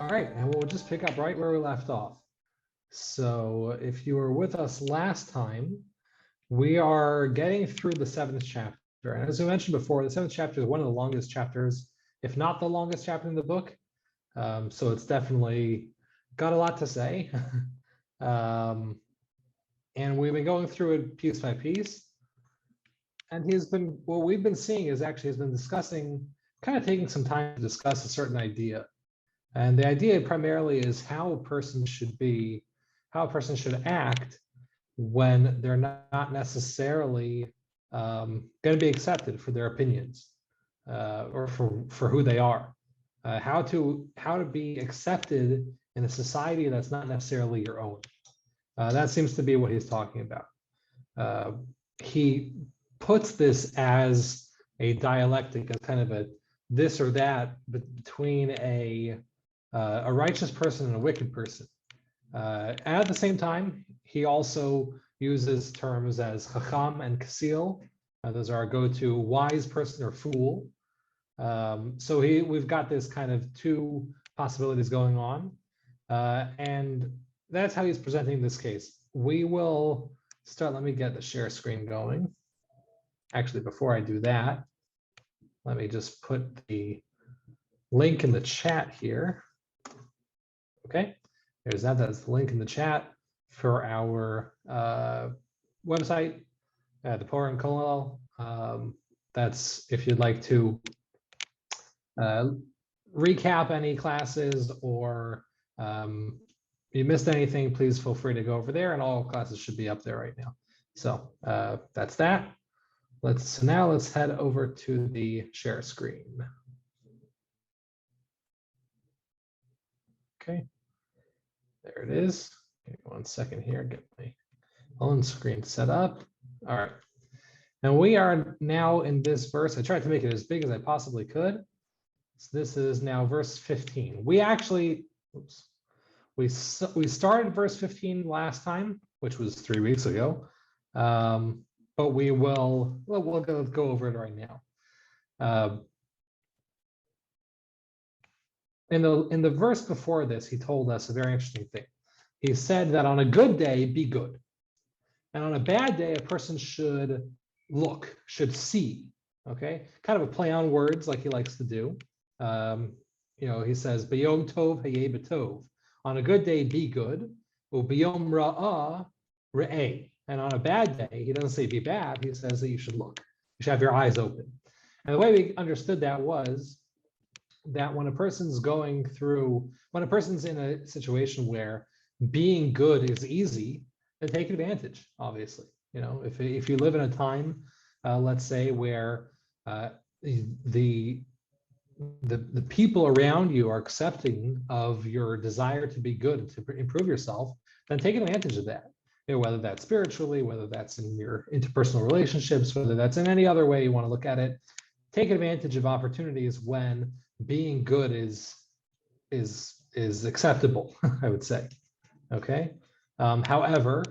All right, and we'll just pick up right where we left off. So if you were with us last time, we are getting through the 7th chapter. And as we mentioned before, the 7th chapter is one of the longest chapters, if not the longest chapter in the book. So it's definitely got a lot to say. And we've been going through it piece by piece. And what we've been seeing is actually he's been discussing, kind of taking some time to discuss a certain idea. And the idea primarily is how a person should act when they're not necessarily going to be accepted for their opinions or for who they are. How to be accepted in a society that's not necessarily your own. That seems to be what he's talking about. He puts this as a dialectic, as kind of a this or that between a righteous person and a wicked person. At the same time, he also uses terms as chacham and kasil. Those are our go-to wise person or fool. So we've got this kind of two possibilities going on. And that's how he's presenting this case. We will start, let me get the share screen going. Actually, before I do that, let me just put the link in the chat here. Okay, there's that. That's the link in the chat for our website, the Poor and Kollel. That's if you'd like to recap any classes or you missed anything, please feel free to go over there, and all classes should be up there right now. So that's that. Now let's head over to the share screen. Okay, there it is. Give me 1 second here, get my own screen set up. All right, and we are now in this verse. I tried to make it as big as I possibly could. So this is now verse 15. We actually, we started verse 15 last time, which was 3 weeks ago, but we'll go over it right now. In the verse before this, he told us a very interesting thing. He said that on a good day, be good. And on a bad day, a person should look, should see, okay? Kind of a play on words like he likes to do. He says, B'yom tov hayeh b'tov. On a good day, be good. U'b'yom ra'ah re'eh. And on a bad day, he doesn't say be bad, he says that you should look. You should have your eyes open. And the way we understood that was that when a person's in a situation where being good is easy, then take advantage, obviously. If you live in a time, let's say, where the people around you are accepting of your desire to be good, to improve yourself, then take advantage of that. Whether that's spiritually, whether that's in your interpersonal relationships, whether that's in any other way you want to look at it, take advantage of opportunities when being good is acceptable, I would say. Okay. However,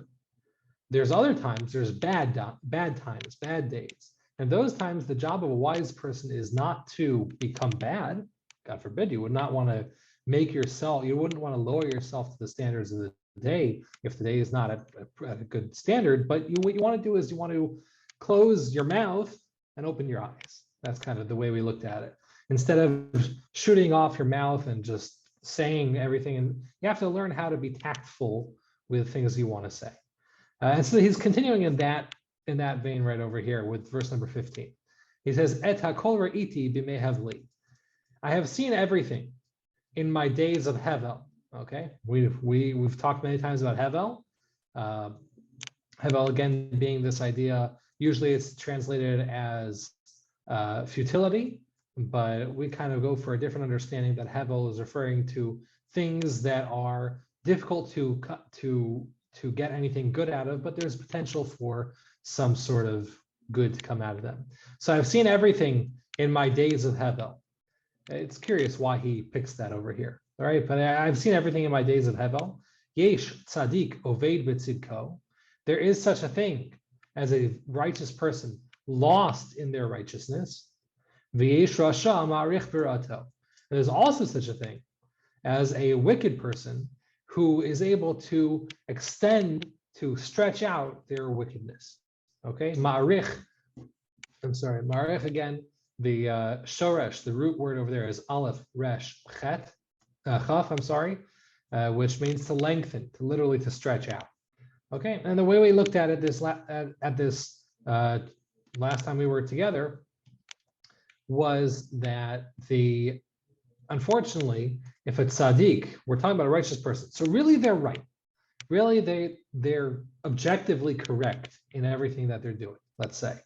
there's other times, there's bad times, bad days. And those times, the job of a wise person is not to become bad. God forbid, you would not want to you wouldn't want to lower yourself to the standards of the day if the day is not at a good standard. But what you want to do is you want to close your mouth and open your eyes. That's kind of the way we looked at it. Instead of shooting off your mouth and just saying everything, and you have to learn how to be tactful with things you want to say. And so he's continuing in that vein right over here with verse number 15. He says, Et hakol ra'iti b'mei havli. I have seen everything in my days of Hevel. Okay, we've talked many times about Hevel. Hevel, again, being this idea, usually it's translated as futility, but we kind of go for a different understanding that Hevel is referring to things that are difficult to get anything good out of, but there's potential for some sort of good to come out of them. So I've seen everything in my days of Hevel. It's curious why he picks that over here. All right, but I've seen everything in my days of Hevel. Yesh tzadik oved b'tzidko. There is such a thing as a righteous person lost in their righteousness. V'yesh rasha ma'arich b'rato. There's also such a thing as a wicked person who is able to stretch out their wickedness. Okay, ma'arich, I'm sorry, ma'arich again, the shoresh, the root word over there is aleph, resh, chet, chaf, I'm sorry, which means to lengthen, to literally to stretch out. Okay, and the way we looked at it last time we were together was that unfortunately, if a tzaddik, we're talking about a righteous person, so really they're right. Really, they're objectively correct in everything that they're doing, let's say.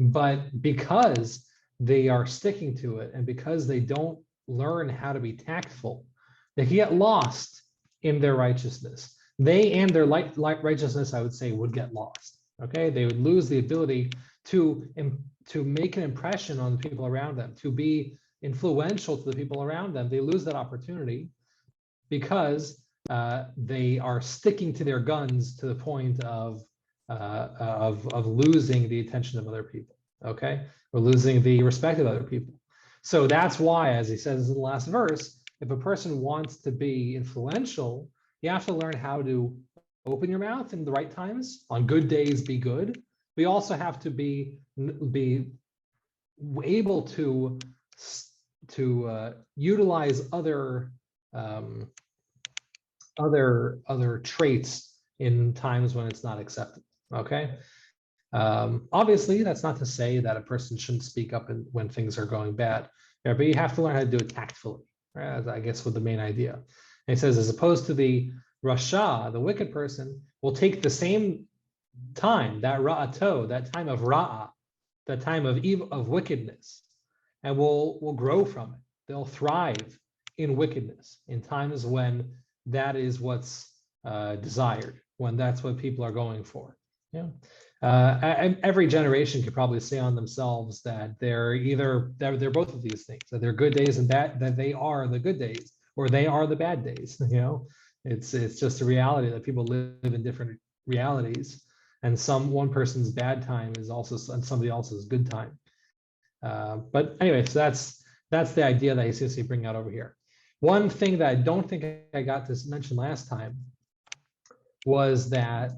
But because they are sticking to it and because they don't learn how to be tactful, they can get lost in their righteousness. They and their righteousness, I would say, would get lost. Okay, they would lose the ability to make an impression on the people around them, to be influential to the people around them. They lose that opportunity because they are sticking to their guns to the point of losing the attention of other people. Okay, or losing the respect of other people. So that's why, as he says in the last verse, if a person wants to be influential, you have to learn how to open your mouth in the right times. On good days, be good. We also have to be able to utilize other traits in times when it's not accepted. Okay. Obviously, that's not to say that a person shouldn't speak up when things are going bad, but you have to learn how to do it tactfully. Right? I guess with the main idea. And he says, as opposed to the Rasha, the wicked person, will take the same time, that ra'ato, that time of ra'a, that time of evil, of wickedness, and will grow from it. They'll thrive in wickedness in times when that is what's desired, when that's what people are going for. Yeah. Every generation could probably say on themselves that they're both of these things, that they're good days and that they are the good days, or they are the bad days. You know, it's just a reality that people live in different realities, and one person's bad time is also somebody else's good time. But anyway, so that's the idea that he seems to bring out over here. One thing that I don't think I got to mention last time was that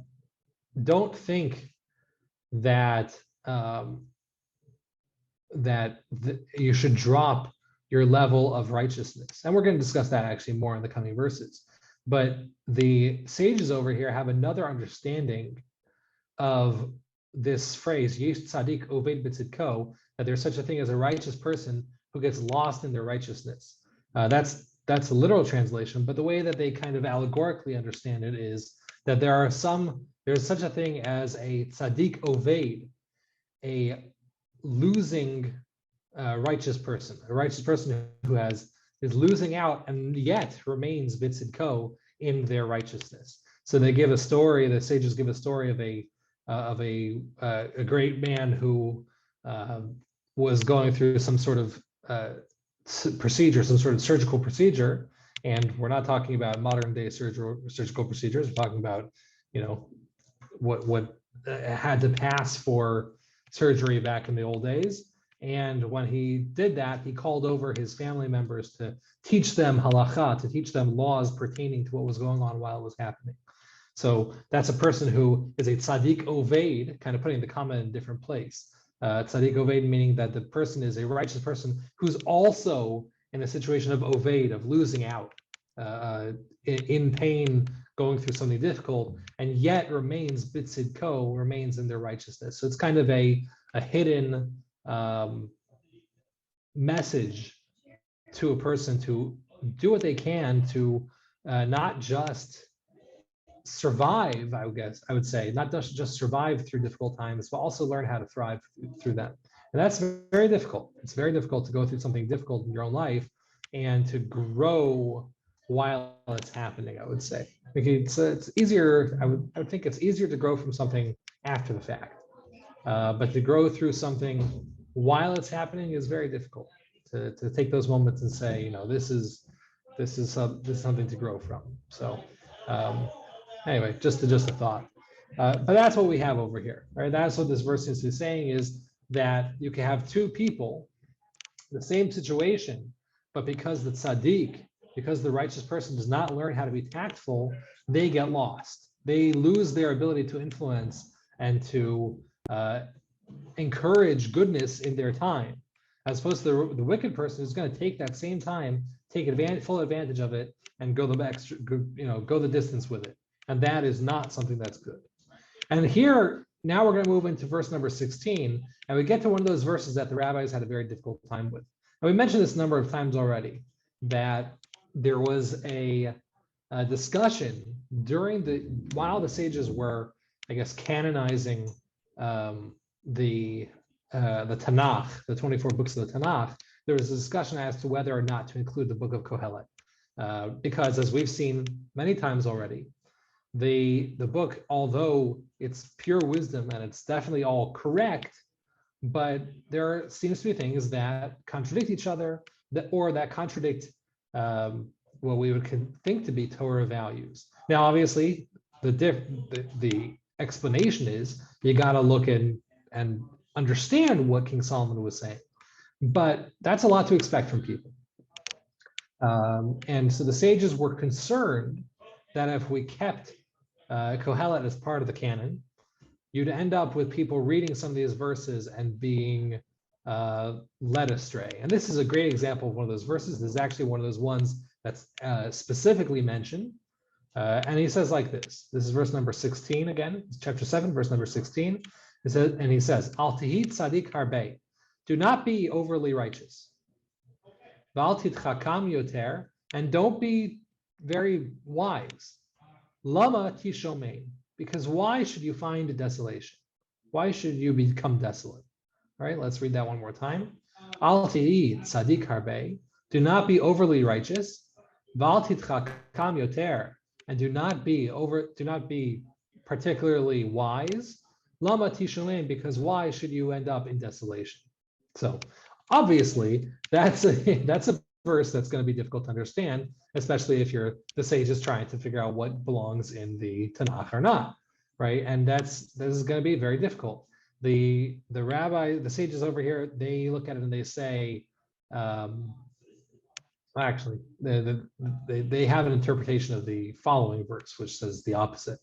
don't think that you should drop your level of righteousness. And we're going to discuss that actually more in the coming verses. But the sages over here have another understanding of this phrase, Yesh Tzadik Oved B'Tzidko, that there's such a thing as a righteous person who gets lost in their righteousness. That's a literal translation, but the way that they kind of allegorically understand it is that there's such a thing as a tzaddik oved, a losing righteous person, a righteous person who is losing out and yet remains bitzidko in their righteousness. So they give a story, the sages give a story of a great man who was going through some sort of procedure, some sort of surgical procedure. And we're not talking about modern day surgical procedures. We're talking about, what had to pass for surgery back in the old days. And when he did that, he called over his family members to teach them halacha, to teach them laws pertaining to what was going on while it was happening. So that's a person who is a tzaddik oved, kind of putting the comma in a different place. Tzaddik oved meaning that the person is a righteous person who's also in a situation of oved, of losing out, in pain, going through something difficult, and yet remains bitzidko, remains in their righteousness. So it's kind of a hidden message to a person to do what they can to not just survive, I would say, not just survive through difficult times, but also learn how to thrive through them. And that's very difficult. It's very difficult to go through something difficult in your own life and to grow while it's happening, I would say. It's easier, I would think it's easier to grow from something after the fact. But to grow through something while it's happening is very difficult. To take those moments and say, this is something to grow from. So anyway, just a thought. But that's what we have over here. Right? That's what this verse is saying, is that you can have two people, the same situation, but because the tzaddik because the righteous person does not learn how to be tactful, they get lost. They lose their ability to influence and to encourage goodness in their time, as opposed to the wicked person who's going to take that same time, take full advantage of it, and go the distance with it. And that is not something that's good. And here, now we're going to move into verse number 16, and we get to one of those verses that the rabbis had a very difficult time with. And we mentioned this a number of times already, that there was a discussion while the sages were, I guess, canonizing the Tanakh, the 24 books of the Tanakh. There was a discussion as to whether or not to include the book of Kohelet, because as we've seen many times already, the book, although it's pure wisdom and it's definitely all correct, but there seems to be things that contradict each other, that contradict what we would think to be Torah values. Now, obviously, the explanation is you got to look and understand what King Solomon was saying, but that's a lot to expect from people. And so the sages were concerned that if we kept Kohelet as part of the canon, you'd end up with people reading some of these verses and being led astray. And this is a great example of one of those verses. This is actually one of those ones that's specifically mentioned. And he says like this. This is verse number 16 again, chapter 7, verse number 16. It says, and he says, Al tihit tzadik harbe, do not be overly righteous. Val titchakam yoter, and don't be very wise. Lama tishomein, because why should you find desolation? Why should you become desolate? All right, let's read that one more time. Al tihit tzadik harbe, do not be overly righteous. Val titchakam yoter, and do not be particularly wise. Lama tishomein, because why should you end up in desolation? So obviously that's a verse that's going to be difficult to understand, especially if you're the sages trying to figure out what belongs in the Tanakh or not, right? And this is going to be very difficult. The sages over here, they look at it and they say, actually, they have an interpretation of the following verse, which says the opposite.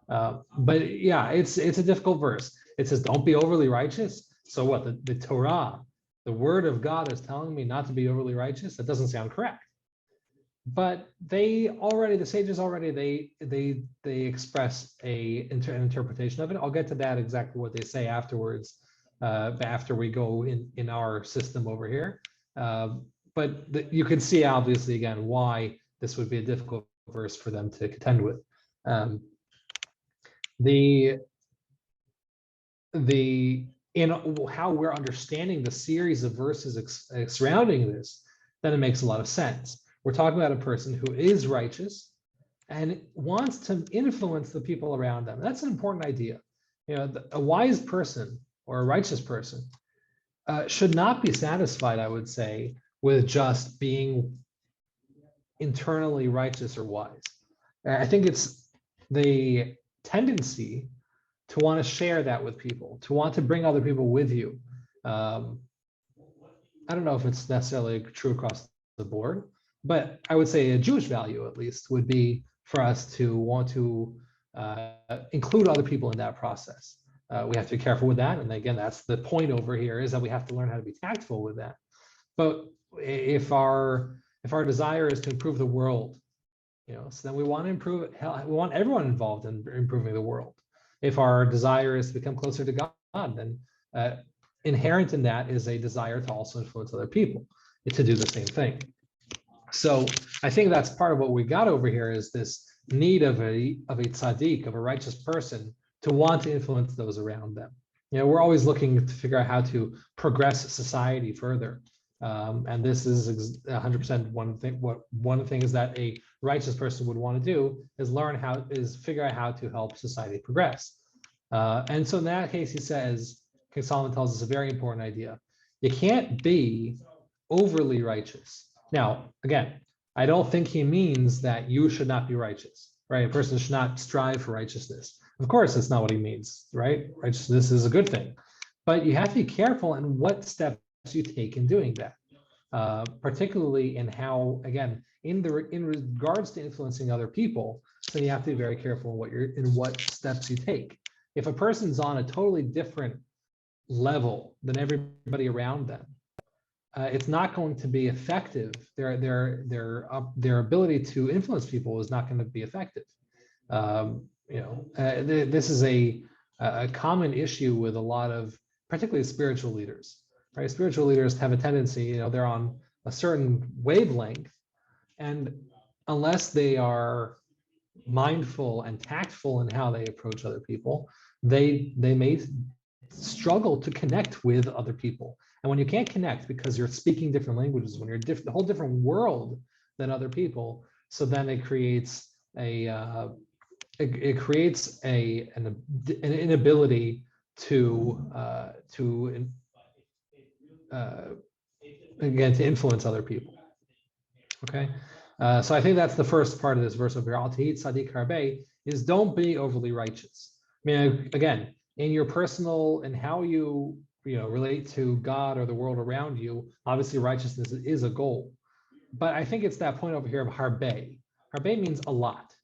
But yeah, it's a difficult verse. It says, don't be overly righteous. So what? The Torah, the word of God is telling me not to be overly righteous. That doesn't sound correct. But the sages already, they express an interpretation of it. I'll get to that exactly what they say afterwards, after we go in our system over here. But you can see obviously again why this would be a difficult verse for them to contend with. In how we're understanding the series of verses surrounding this, then it makes a lot of sense. We're talking about a person who is righteous and wants to influence the people around them. That's an important idea. A wise person or a righteous person should not be satisfied, I would say, with just being internally righteous or wise. I think it's the tendency to want to share that with people, to want to bring other people with you. I don't know if it's necessarily true across the board, but I would say a Jewish value, at least, would be for us to want to include other people in that process. We have to be careful with that. And again, that's the point over here, is that we have to learn how to be tactful with that. But if our desire is to improve the world, so then we want to improve, we want everyone involved in improving the world. If our desire is to become closer to God, then inherent in that is a desire to also influence other people to do the same thing. So I think that's part of what we got over here, is this need of a tzaddik, of a righteous person, to want to influence those around them. We're always looking to figure out how to progress society further. And this is 100% one thing. One of the things that a righteous person would want to do is figure out how to help society progress. And so in that case, he says, King Solomon tells us a very important idea. You can't be overly righteous. Now, again, I don't think he means that you should not be righteous, right? A person should not strive for righteousness. Of course, that's not what he means, right? Righteousness is a good thing, but you have to be careful in what steps you take in doing that. particularly in how, again, in regards to influencing other people. So you have to be very careful in what steps you take. If a person's on a totally different level than everybody around them, it's not going to be effective. Their ability to influence people is not going to be effective. This is a common issue with a lot of, particularly spiritual leaders. Right? Spiritual leaders have a tendency, they're on a certain wavelength, and unless they are mindful and tactful in how they approach other people, they may struggle to connect with other people. And when you can't connect because you're speaking different languages, when you're a whole different world than other people, so then it creates an inability to influence other people. Okay, so I think that's the first part of this verse over here. Al tahit tzaddik harbe is don't be overly righteous. I mean, again, in your personal and how you relate to God or the world around you, obviously righteousness is a goal. But I think it's that point over here of harbe. Harbe means a lot.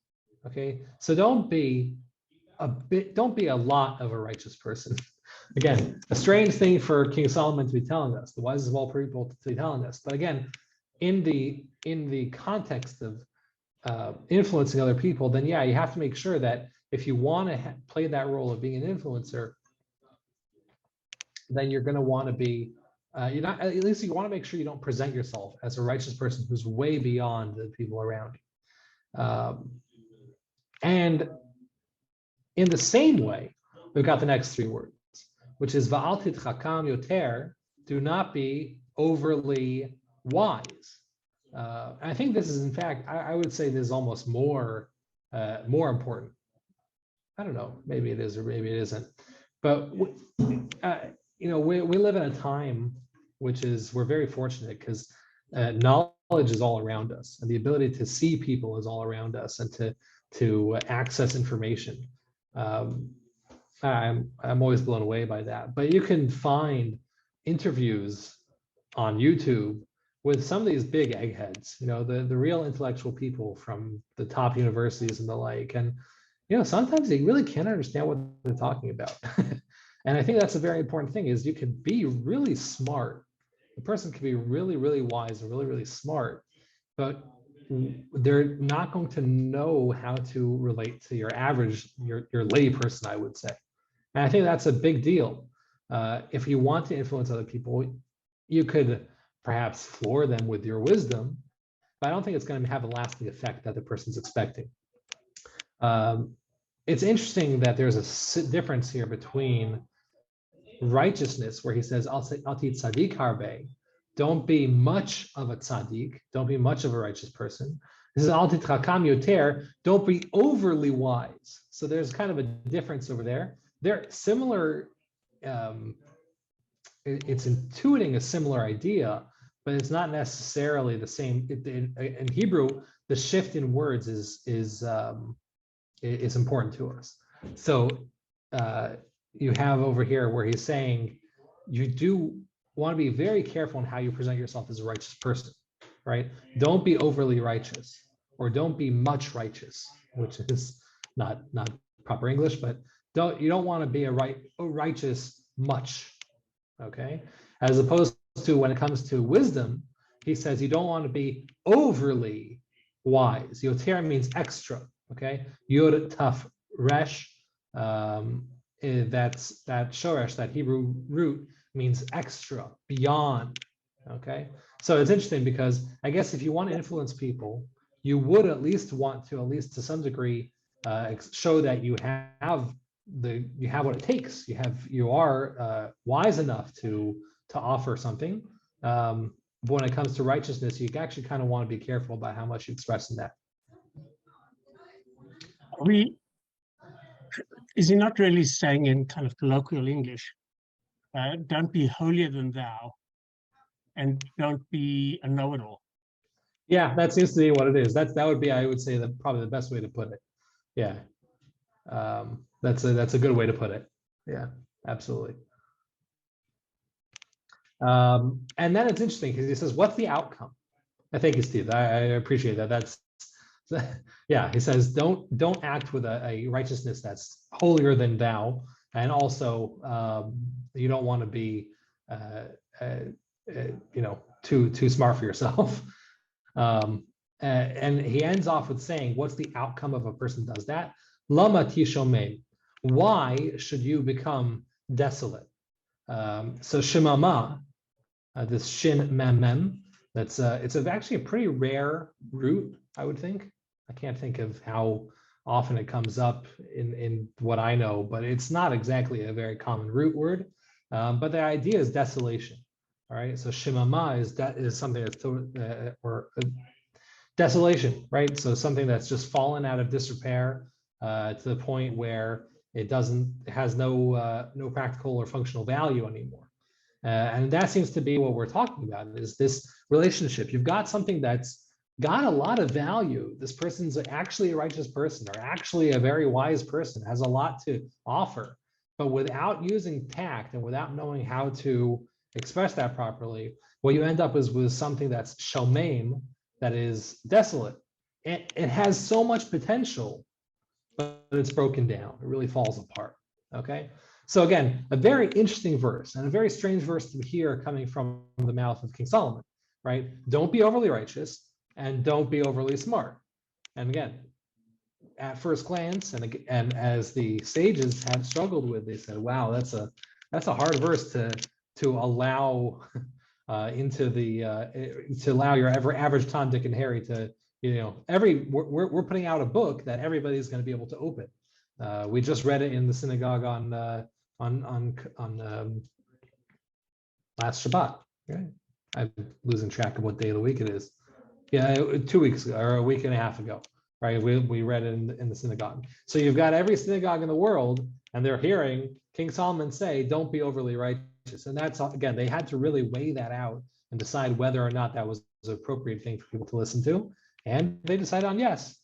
Okay, so don't be a lot of a righteous person. Again, a strange thing for King Solomon to be telling us, the wisest of all people to be telling us. But again, in the context of influencing other people, then yeah, you have to make sure that if you want to play that role of being an influencer, then you're going to want to be, at least you want to make sure you don't present yourself as a righteous person who's way beyond the people around you. And in the same way, we've got the next three words, which is va'al titchakam yoter, do not be overly wise. I think this is, in fact, I would say this is almost more important. I don't know, maybe it is or maybe it isn't. But we live in a time we're very fortunate because knowledge is all around us, and the ability to see people is all around us, and to access information. I'm always blown away by that. But you can find interviews on YouTube with some of these big eggheads, the real intellectual people from the top universities and the like. And sometimes they really can't understand what they're talking about. And I think that's a very important thing, is you can be really smart. The person can be really, really wise and really, really smart, but they're not going to know how to relate to your average, your lay person, I would say. And I think that's a big deal. If you want to influence other people, you could perhaps floor them with your wisdom, but I don't think it's going to have a lasting effect that the person's expecting. It's interesting that there's a difference here between righteousness, where he says, Al tahit tzaddik harbe, don't be much of a tzaddik, don't be much of a righteous person. This is al titchakam yoter, don't be overly wise. So there's kind of a difference over there. They're similar, it's intuiting a similar idea, but it's not necessarily the same. In Hebrew, the shift in words is important to us. So you have over here where he's saying you do want to be very careful in how you present yourself as a righteous person, right? Don't be overly righteous, or don't be much righteous, which is not proper English, but you don't want to be a righteous much, okay? As opposed to when it comes to wisdom, he says you don't want to be overly wise. Yoter means extra, okay? Yod taf resh, that's that shoresh, that Hebrew root, means extra, beyond, okay? So it's interesting because I guess if you want to influence people, you would at least want to, at least to some degree, show that you have what it takes. You are wise enough to offer something. But when it comes to righteousness, you actually kind of want to be careful about how much you express in that. Is he not really saying in kind of colloquial English, don't be holier than thou, and don't be a know-it-all? Yeah, that seems to be what it is. That would be, I would say, probably the best way to put it. Yeah, that's a good way to put it. Yeah, absolutely. And then it's interesting because he says, what's the outcome? I thank you, Steve. I appreciate that. That's yeah. He says, don't act with a righteousness that's holier than thou, and also you don't want to be too smart for yourself. And he ends off with saying, what's the outcome of a person does that? Lama tishomem. Why should you become desolate? So shemama, this shin mem mem, it's actually a pretty rare root, I would think. I can't think of how often it comes up in what I know, but it's not exactly a very common root word. But the idea is desolation. All right, so shemama is something that's desolation, right? So something that's just fallen out of disrepair to the point where it has no practical or functional value anymore. And that seems to be what we're talking about, is this relationship. You've got something that's got a lot of value. This person's actually a righteous person, or actually a very wise person, has a lot to offer. But without using tact and without knowing how to express that properly, what you end up is with something that's shomeim, that is desolate. It has so much potential, but it's broken down. It really falls apart. Okay. So again, a very interesting verse, and a very strange verse to hear coming from the mouth of King Solomon, right? Don't be overly righteous and don't be overly smart. And again, at first glance, and as the sages had struggled with, they said, "Wow, that's a hard verse to allow to allow your average Tom, Dick, and Harry to, we're putting out a book that everybody's going to be able to open." We just read it in the synagogue on last Shabbat. Right? I'm losing track of what day of the week it is. Yeah, 2 weeks ago, or a week and a half ago, right? We read it in the synagogue. So you've got every synagogue in the world, and they're hearing King Solomon say, "Don't be overly righteous." And that's, again, they had to really weigh that out and decide whether or not that was an appropriate thing for people to listen to. And they decided on yes,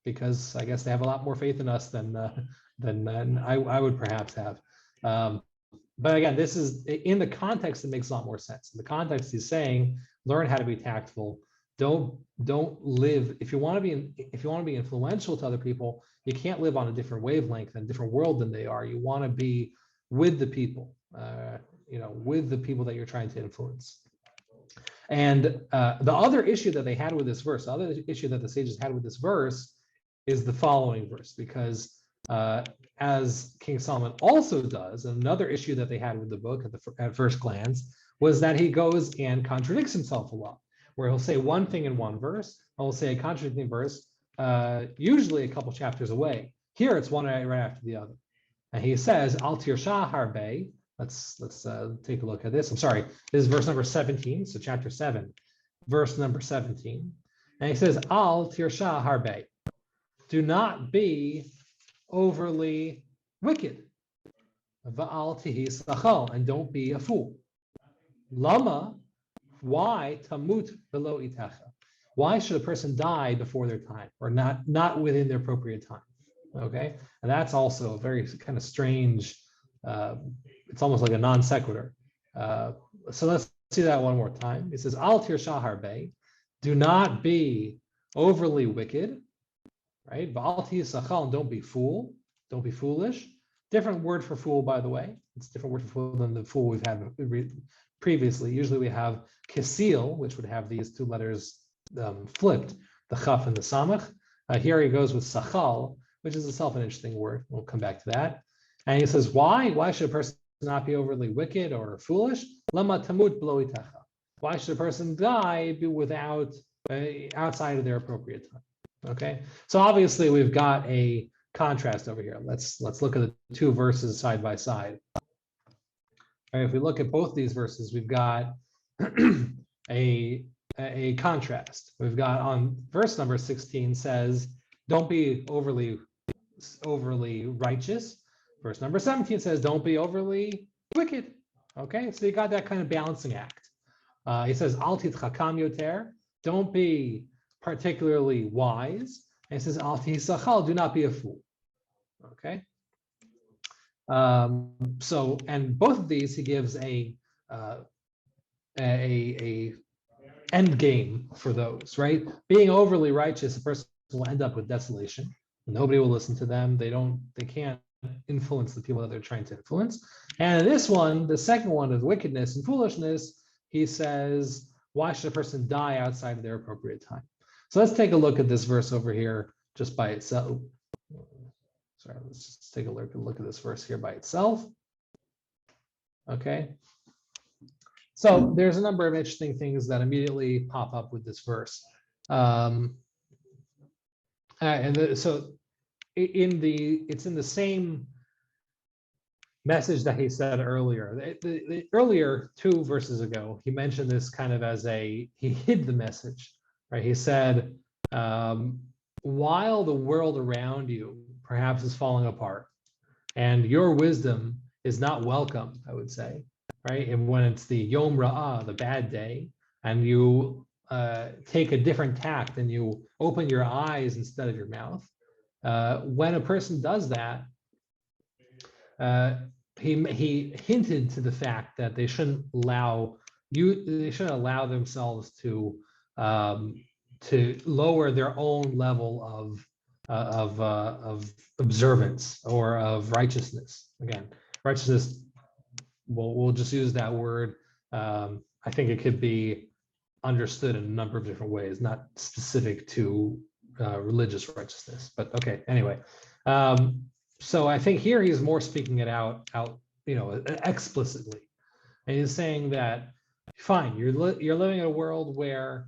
because I guess they have a lot more faith in us than I would perhaps have. But again, this is in the context, it makes a lot more sense. In the context, he's saying, learn how to be tactful. Don't live, if you want to be influential to other people, you can't live on a different wavelength and different world than they are. You want to be with the people, with the people that you're trying to influence. And the other issue that they had with this verse, the other issue that the sages had with this verse, is the following verse, because as King Solomon also does, another issue that they had with the book at first glance was that he goes and contradicts himself a lot, where he'll say one thing in one verse, and he'll say a contradicting verse, usually a couple chapters away. Here it's one right after the other. And he says, Al tirsha harbe. Let's take a look at this. I'm sorry, this is verse number 17, so chapter 7, verse number 17. And he says, Al tirsha harbe. Do not be overly wicked. Va'al tihi sachal, and don't be a fool. Lama, why tamut below itacha? Why should a person die before their time, or not within their appropriate time? Okay, and that's also a very kind of strange. It's almost like a non sequitur. So let's see that one more time. It says, Al tirsha harbe, do not be overly wicked, right? Va'al tihi sachal, don't be foolish. Different word for fool, by the way. It's a different word for fool than the fool we've had previously. Usually we have kesil, which would have these two letters flipped, the chaf and the samach. Here he goes with sachal, which is itself an interesting word. We'll come back to that. And he says, why? Why should a person not be overly wicked or foolish? Lama tamut b'lo itacha. Why should a person die without outside of their appropriate time? Okay, so obviously we've got a contrast over here. Let's look at the two verses side by side. All right, if we look at both these verses, we've got a contrast. We've got on verse number 16 says, don't be overly righteous. Verse number 17 says, don't be overly wicked. Okay, so you got that kind of balancing act. He says, Al titchakam yoter, don't be particularly wise. And he says, Al tisachal, do not be a fool. Okay. So, and both of these, he gives a a end game for those, right? Being overly righteous, a person will end up with desolation. Nobody will listen to them. They can't influence the people that they're trying to influence. And this one, the second one of wickedness and foolishness, he says, why should a person die outside of their appropriate time? So let's take a look at this verse over here just by itself. Sorry, let's just take a look at this verse here by itself. Okay. So there's a number of interesting things that immediately pop up with this verse. So it's in the same message that he said earlier. The earlier 2 verses ago, he mentioned this kind of as he hid the message, right? He said, while the world around you perhaps is falling apart and your wisdom is not welcome, I would say, right? And when it's the Yom Ra'ah, the bad day, and you take a different tact and you open your eyes instead of your mouth, when a person does that, he hinted to the fact that they shouldn't allow themselves to lower their own level of observance or of righteousness. Again, righteousness, we'll just use that word. I think it could be understood in a number of different ways, not specific to religious righteousness, but okay, anyway. So I think here he's more speaking it out, explicitly. And he's saying that, fine, you're living in a world where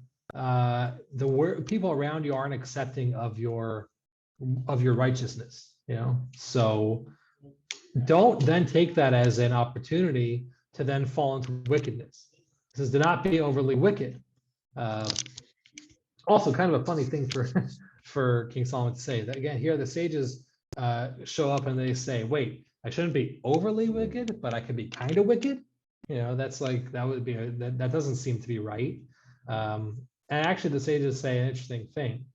people around you aren't accepting of your righteousness, So don't then take that as an opportunity to then fall into wickedness. He says, do not be overly wicked. Also, kind of a funny thing for King Solomon to say that again. Here, the sages show up and they say, "Wait, I shouldn't be overly wicked, but I could be kind of wicked." That's like that would be that doesn't seem to be right. And actually, the sages say an interesting thing.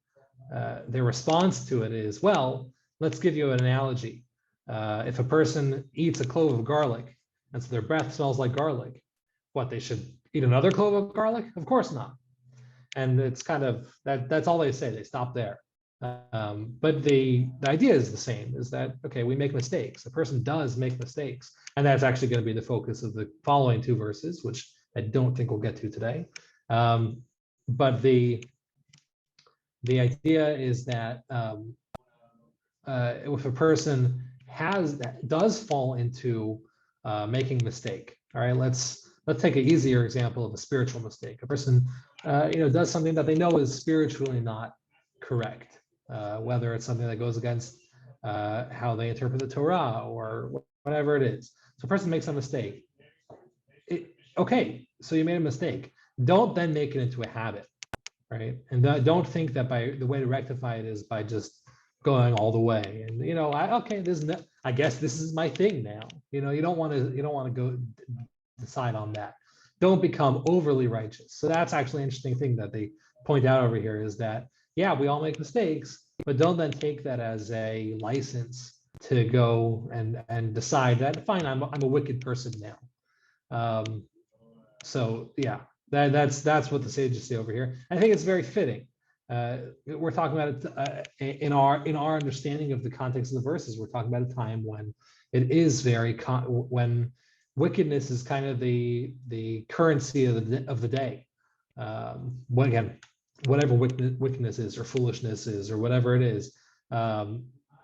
Their response to it is, "Well, let's give you an analogy. If a person eats a clove of garlic, and so their breath smells like garlic, what, they should eat another clove of garlic? Of course not." And it's kind of that's all they say. They stop there. But the idea is the same, is that, okay, we make mistakes. A person does make mistakes. And that's actually going to be the focus of the following 2 verses, which I don't think we'll get to today. But the idea is that if a person does fall into making a mistake, all right, let's take an easier example of a spiritual mistake. A person does something that they know is spiritually not correct, whether it's something that goes against how they interpret the Torah or whatever it is. So a person makes a mistake. Okay, so you made a mistake. Don't then make it into a habit, right? And don't think that the way to rectify it is by just going all the way. And I guess this is my thing now. You don't want to go decide on that. Don't become overly righteous. So that's actually an interesting thing that they point out over here, is that, yeah, we all make mistakes, but don't then take that as a license to go and decide that, fine, I'm a wicked person now. So yeah, that's what the sages say over here. I think it's very fitting. We're talking about it in our understanding of the context of the verses. We're talking about a time when it is when wickedness is kind of the currency of the day. Whatever wickedness is, or foolishness is, or whatever it is,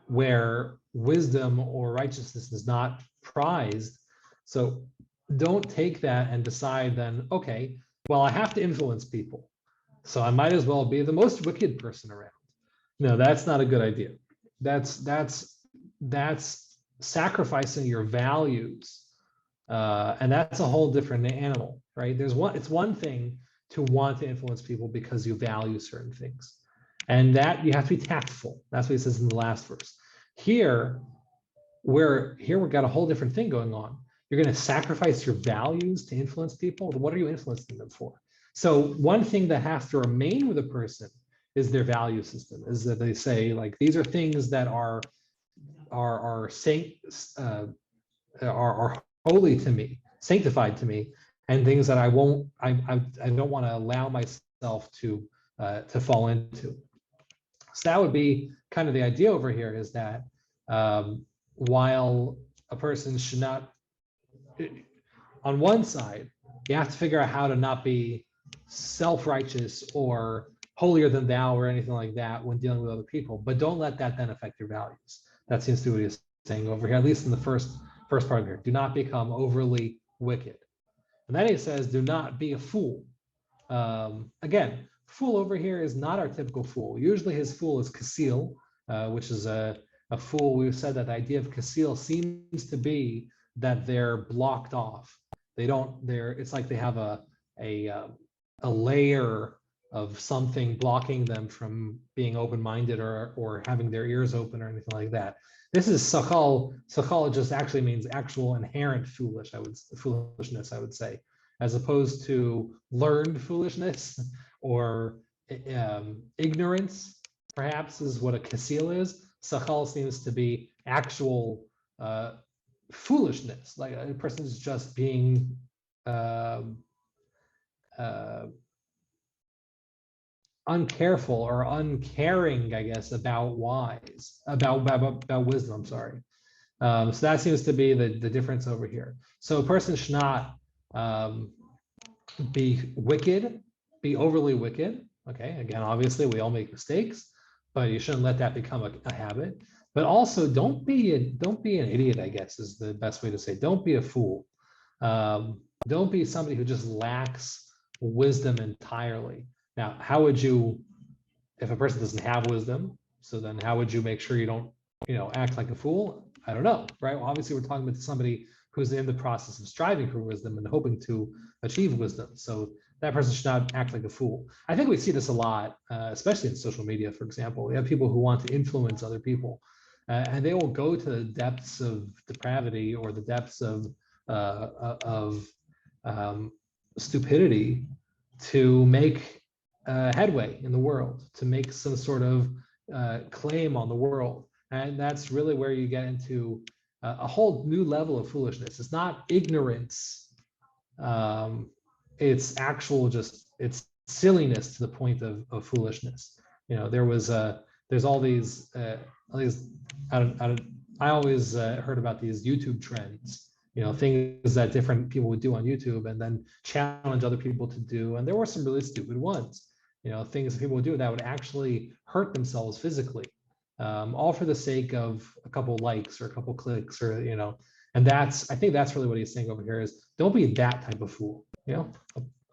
where wisdom or righteousness is not prized. So don't take that and decide then, okay, well, I have to influence people, so I might as well be the most wicked person around. No, that's not a good idea. That's sacrificing your values, and that's a whole different animal, right? It's one thing to want to influence people because you value certain things, and that you have to be tactful. That's what he says in the last verse. Here we've got a whole different thing going on. You're going to sacrifice your values to influence people. What are you influencing them for? So one thing that has to remain with a person is their value system. Is that they say, like, these are things that are holy to me, sanctified to me, and things that I don't want to allow myself to fall into. So that would be kind of the idea over here, is that while a person should not, on one side, you have to figure out how to not be self-righteous or holier than thou or anything like that when dealing with other people, but don't let that then affect your values. That seems to be what he's saying over here, at least in the first part here. Do not become overly wicked. And then he says, do not be a fool. Again, fool over here is not our typical fool. Usually his fool is kasil, which is a fool. We've said that the idea of kasil seems to be that they're blocked off. It's like they have a layer of something blocking them from being open-minded or having their ears open or anything like that. This is sakal. Sakal just actually means actual inherent foolishness, I would say, as opposed to learned foolishness or ignorance, perhaps, is what a kasil is. Sakal seems to be actual foolishness, like a person is just being uncareful or uncaring, I guess, about wisdom. I'm sorry. So that seems to be the difference over here. So a person should not be wicked, be overly wicked. Okay, again, obviously we all make mistakes, but you shouldn't let that become a habit. But also, don't be an idiot, I guess, is the best way to say. Don't be a fool. Don't be somebody who just lacks wisdom entirely. Now, how would you, if a person doesn't have wisdom, so then how would you make sure you don't, act like a fool? I don't know, right? Well, obviously we're talking about somebody who's in the process of striving for wisdom and hoping to achieve wisdom. So that person should not act like a fool. I think we see this a lot, especially in social media, for example. We have people who want to influence other people, and they will go to the depths of depravity or the depths of stupidity to make headway in the world, to make some sort of claim on the world. And that's really where you get into a whole new level of foolishness. It's not ignorance. It's actual it's silliness to the point of foolishness. There's all these, I always heard about these YouTube trends, things that different people would do on YouTube and then challenge other people to do. And there were some really stupid ones, things that people would do that would actually hurt themselves physically, all for the sake of a couple likes or a couple clicks or, and I think that's really what he's saying over here is don't be that type of fool,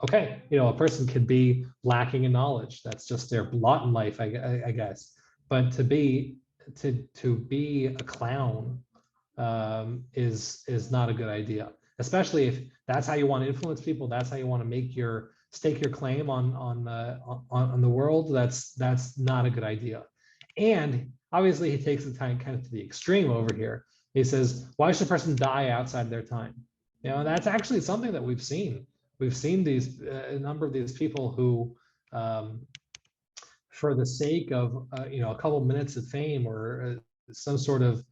Okay, a person could be lacking in knowledge. That's just their lot in life, I guess. But to be a clown is not a good idea, especially if that's how you want to influence people. That's how you want to stake your claim on the world. That's not a good idea. And obviously, he takes the time kind of to the extreme over here. He says, "Why should a person die outside their time?" That's actually something that we've seen. We've seen a number of these people who, for the sake of a couple minutes of fame or some sort of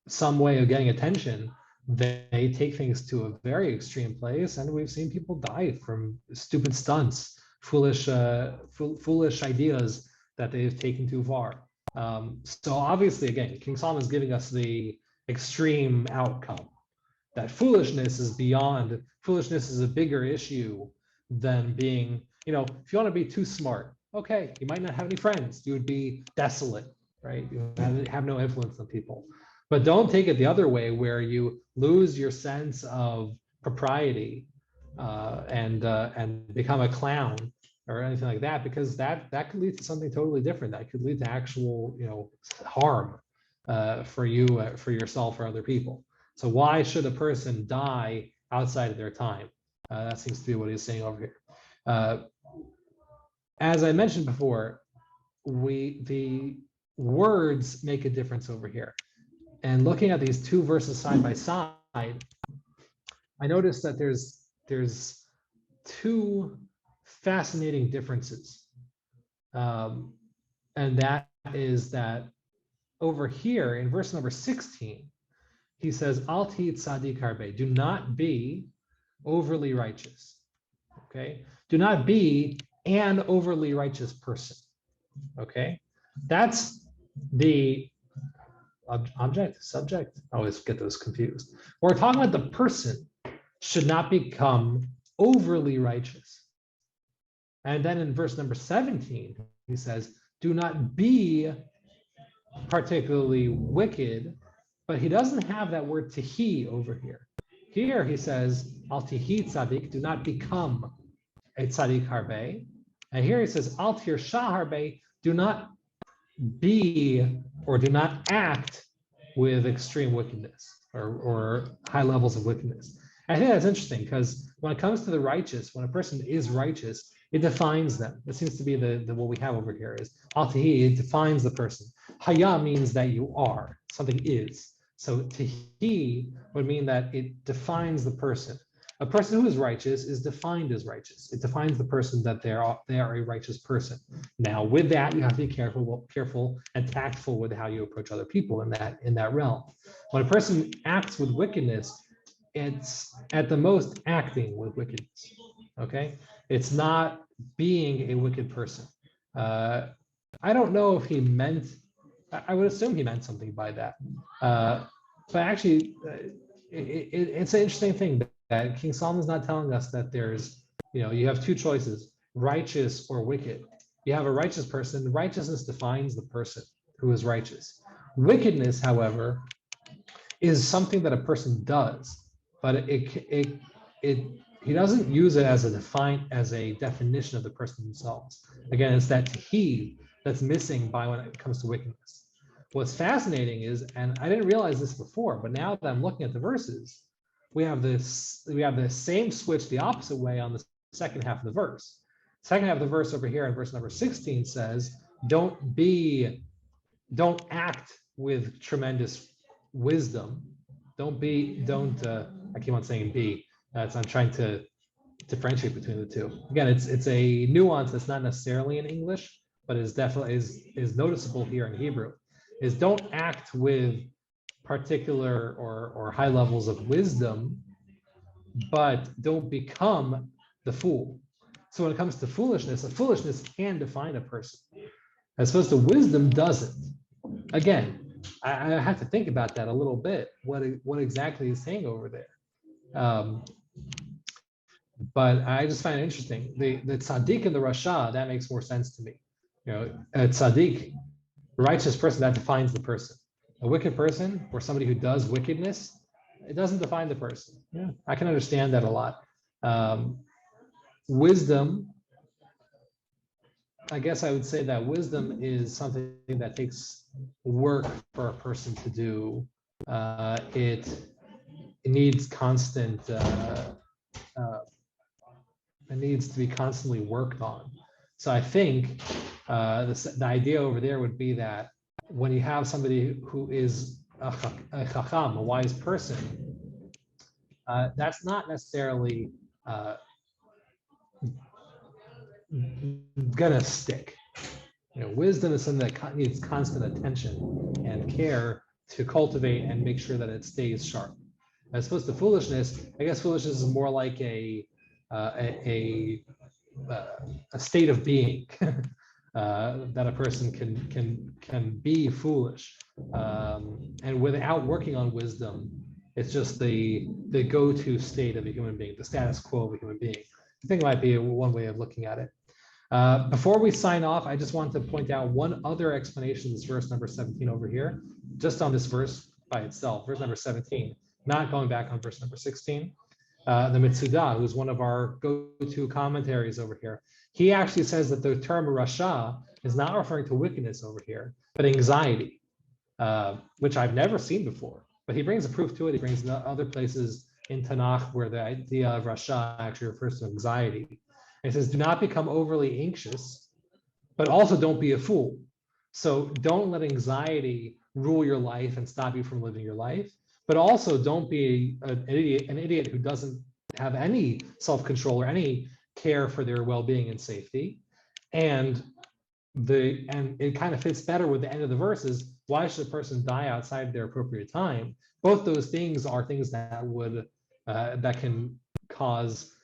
some way of getting attention, they take things to a very extreme place, and we've seen people die from stupid stunts, foolish ideas that they've taken too far. So obviously, again, King Solomon is giving us the extreme outcome. That foolishness is a bigger issue than being, if you want to be too smart, okay, you might not have any friends. You would be desolate, right? You have no influence on people. But don't take it the other way where you lose your sense of propriety and become a clown or anything like that, because that could lead to something totally different. That could lead to actual, harm for you, for yourself, or other people. So why should a person die outside of their time? That seems to be what he's saying over here. As I mentioned before, the words make a difference over here. And looking at these two verses side by side, I noticed that there's two fascinating differences. And that is that over here in verse number 16, he says, Al ti tzadik harbe, do not be overly righteous. Okay, do not be an overly righteous person. Okay, that's the object, subject. I always get those confused. We're talking about the person should not become overly righteous. And then in verse number 17, he says, do not be particularly wicked, but he doesn't have that word tihi over here. Here he says, al tihi tzadik, do not become a tzadik harbe. And here he says, al tirsha harbe, do not be or do not act with extreme wickedness or high levels of wickedness. I think that's interesting because when it comes to the righteous, when a person is righteous, it defines them. It seems to be the what we have over here is al-tihi, it defines the person. Haya means that you are, something is. So tihi would mean that it defines the person. A person who is righteous is defined as righteous. It defines the person that they are a righteous person. Now, with that, you have to be careful and tactful with how you approach other people in that realm. When a person acts with wickedness, it's at the most acting with wickedness. Okay, it's not being a wicked person. I don't know if he meant. I would assume he meant something by that. But actually, it's an interesting thing that King Solomon's not telling us that there's, you have two choices, righteous or wicked. You have a righteous person. Righteousness defines the person who is righteous. Wickedness, however, is something that a person does, but he doesn't use it as a definition of the person themselves. Again, it's that he that's missing when it comes to wickedness. What's fascinating is, and I didn't realize this before, but now that I'm looking at the verses, we have the same switch the opposite way on the second half of the verse. Second half of the verse over here in verse number 16 says, don't act with tremendous wisdom. I keep on saying be. I'm trying to differentiate between the two. Again, it's a nuance that's not necessarily in English, but is definitely is noticeable here in Hebrew. Is don't act with particular or high levels of wisdom, but don't become the fool. So when it comes to foolishness, a foolishness can define a person, as opposed to wisdom doesn't. Again, I have to think about that a little bit. What exactly he's saying over there? But I just find it interesting. The tzaddik and the rasha, that makes more sense to me. A tzaddik, righteous person, that defines the person. A wicked person or somebody who does wickedness, it doesn't define the person. Yeah, I can understand that a lot. Wisdom, I guess I would say that wisdom is something that takes work for a person to do. It needs constant, it needs to be constantly worked on. So I think the idea over there would be that when you have somebody who is a chacham, a wise person, that's not necessarily gonna stick. Wisdom is something that needs constant attention and care to cultivate and make sure that it stays sharp. As opposed to foolishness, I guess foolishness is more like a state of being that a person can be foolish, and without working on wisdom, it's just the go-to state of a human being, the status quo of a human being. I think it might be one way of looking at it. Before we sign off, I just want to point out one other explanation of this verse number 17 over here, just on this verse by itself, verse number 17, not going back on verse number 16. The Mitzudah, who's one of our go-to commentaries over here, he actually says that the term rasha is not referring to wickedness over here, but anxiety, which I've never seen before. But he brings a proof to it. He brings other places in Tanakh where the idea of rasha actually refers to anxiety. And he says, do not become overly anxious, but also don't be a fool. So don't let anxiety rule your life and stop you from living your life. But also don't be an idiot who doesn't have any self-control or any care for their well-being and safety. And it kind of fits better with the end of the verses. why should a person die outside their appropriate time? Both those things are things that would that can cause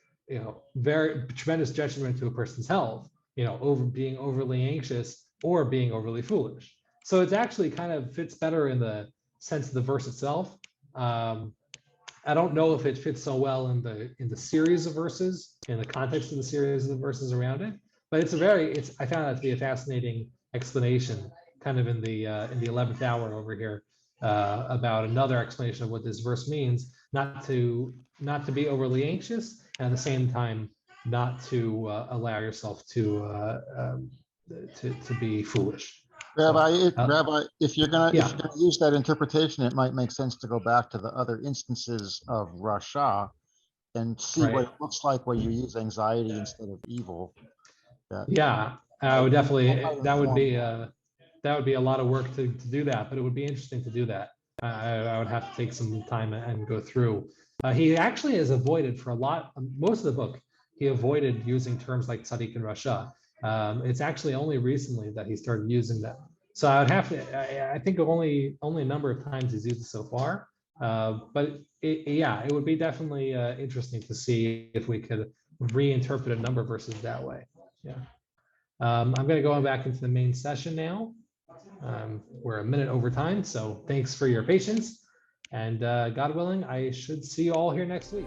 very tremendous detriment to a person's health. Over being overly anxious or being overly foolish. So it's actually kind of fits better in the sense of the verse itself. I don't know if it fits so well in the series of verses, in the context of the series of the verses around it, but I found that to be a fascinating explanation, kind of in the 11th hour over here, about another explanation of what this verse means, not to be overly anxious, and at the same time not to allow yourself to be foolish. Rabbi, if you're gonna yeah. use that interpretation, it might make sense to go back to the other instances of Rasha and see what it looks like when you use anxiety instead of evil. Yeah, I would definitely. That would be a lot of work to do that, but it would be interesting to do that. I would have to take some time and go through. He actually has avoided for most of the book. He avoided using terms like tzaddik and rasha. It's actually only recently that he started using them. So I would have to. I think only a number of times he's used it so far. But it would be definitely interesting to see if we could reinterpret a number of verses that way. Yeah. I'm going to go back into the main session now. We're a minute over time, so thanks for your patience. And God willing, I should see you all here next week.